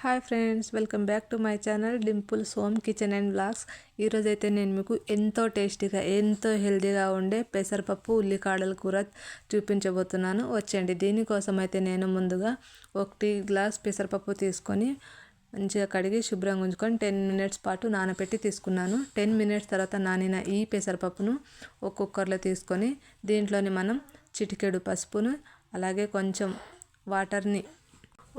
Hi friends, welcome back to my channel Dimple's home kitchen and vlogs. ఈరోజైతే నేను మీకు ఎంతో టేస్టీగా ఎంతో హెల్తీగా ఉండే పెసరపప్పు ఉల్లికాడల కూర చూపించబోతున్నాను. వచ్చండి. దీనికోసం అయితే నేను ముందుగా 1 గ్లాస్ పెసరపప్పు తీసుకొని మంచిగా కడిగి శుభ్రంగా ఉంచుకొని 10 మినిట్స్ పాటు నానబెట్టి తీసుకున్నాను. 10 మినిట్స్ తర్వాత నానిన ఈ పెసరపప్పును ఒక కుక్కర్లో తీసుకొని దీంట్లోని మనం చిటికెడు పసుపును అలాగే కొంచెం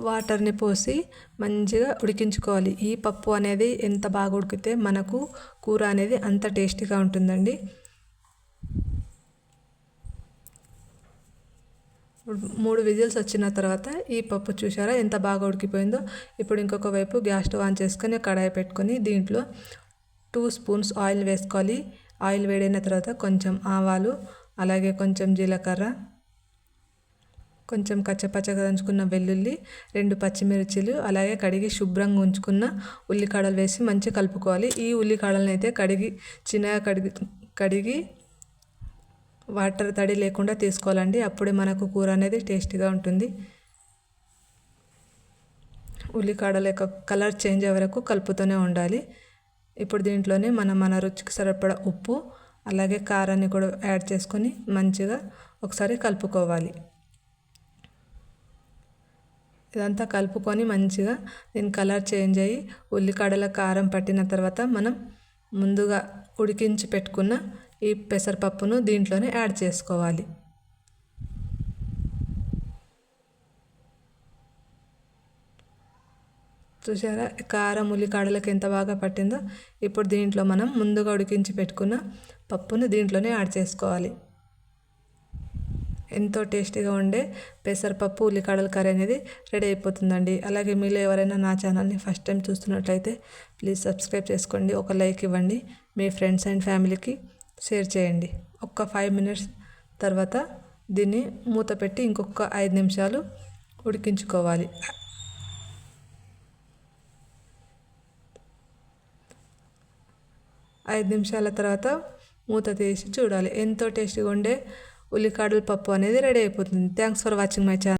వాటర్ని పోసి మంచిగా ఉడికించుకోవాలి. ఈ పప్పు అనేది ఎంత బాగా ఉడికితే మనకు కూర అనేది అంత టేస్టీగా ఉంటుందండి. 3 విజిల్స్ వచ్చిన తర్వాత ఈ పప్పు చూసారా ఎంత బాగా ఉడికిపోయిందో. ఇప్పుడు ఇంకొక వైపు గ్యాస్ స్టవ్ ఆన్ చేసుకొని కడాయి పెట్టుకొని దీంట్లో 2 స్పూన్స్ ఆయిల్ వేసుకోవాలి. ఆయిల్ వేడైన తర్వాత కొంచెం ఆవాలు, అలాగే కొంచెం జీలకర్ర, కొంచెం కచ్చపచ్చగా దంచుకున్న వెల్లుల్లి, 2 పచ్చిమిర్చీలు, అలాగే కడిగి శుభ్రంగా ఉంచుకున్న ఉల్లికాడలు వేసి మంచిగా కలుపుకోవాలి. ఈ ఉల్లికాడలను అయితే చిన్నగా కడిగి వాటర్ తడి లేకుండా తీసుకోవాలండి. అప్పుడే మనకు కూర అనేది టేస్టీగా ఉంటుంది. ఉల్లికాడల యొక్క కలర్ చేంజ్ అయ్యే వరకు కలుపుతూనే ఉండాలి. ఇప్పుడు దీంట్లోనే మన రుచికి సరిపడా ఉప్పు, అలాగే కారాన్ని కూడా యాడ్ చేసుకొని మంచిగా ఒకసారి కలుపుకోవాలి. ఇదంతా కలుపుకొని మంచిగా దీని కలర్ చేంజ్ అయ్యి ఉల్లికాడల కారం పట్టిన తర్వాత మనం ముందుగా ఉడికించి పెట్టుకున్న ఈ పెసరపప్పును దీంట్లోనే యాడ్ చేసుకోవాలి. చూసారా కారం ఉల్లికాడలకు ఎంత బాగా పట్టిందో. ఇప్పుడు దీంట్లో మనం ముందుగా ఉడికించి పెట్టుకున్న పప్పును దీంట్లోనే యాడ్ చేసుకోవాలి. ఎంతో టేస్టీగా ఉండే పెసరపప్పు ఉల్లికాడల కర్రీ అనేది రెడీ అయిపోతుందండి. అలాగే మీలో ఎవరైనా నా ఛానల్ని ఫస్ట్ టైం చూస్తున్నట్లయితే ప్లీజ్ సబ్స్క్రైబ్ చేసుకోండి, ఒక లైక్ ఇవ్వండి, మీ ఫ్రెండ్స్ అండ్ ఫ్యామిలీకి షేర్ చేయండి. 5 మినిట్స్ తర్వాత దీన్ని మూత పెట్టి ఇంకొక 5 నిమిషాలు ఉడికించుకోవాలి. 5 నిమిషాల తర్వాత మూత తీసి చూడాలి. ఎంతో టేస్టీగా ఉండే ఉల్లికాడల పప్పు అనేది రెడీ అయిపోతుంది. Thanks for watching my channel.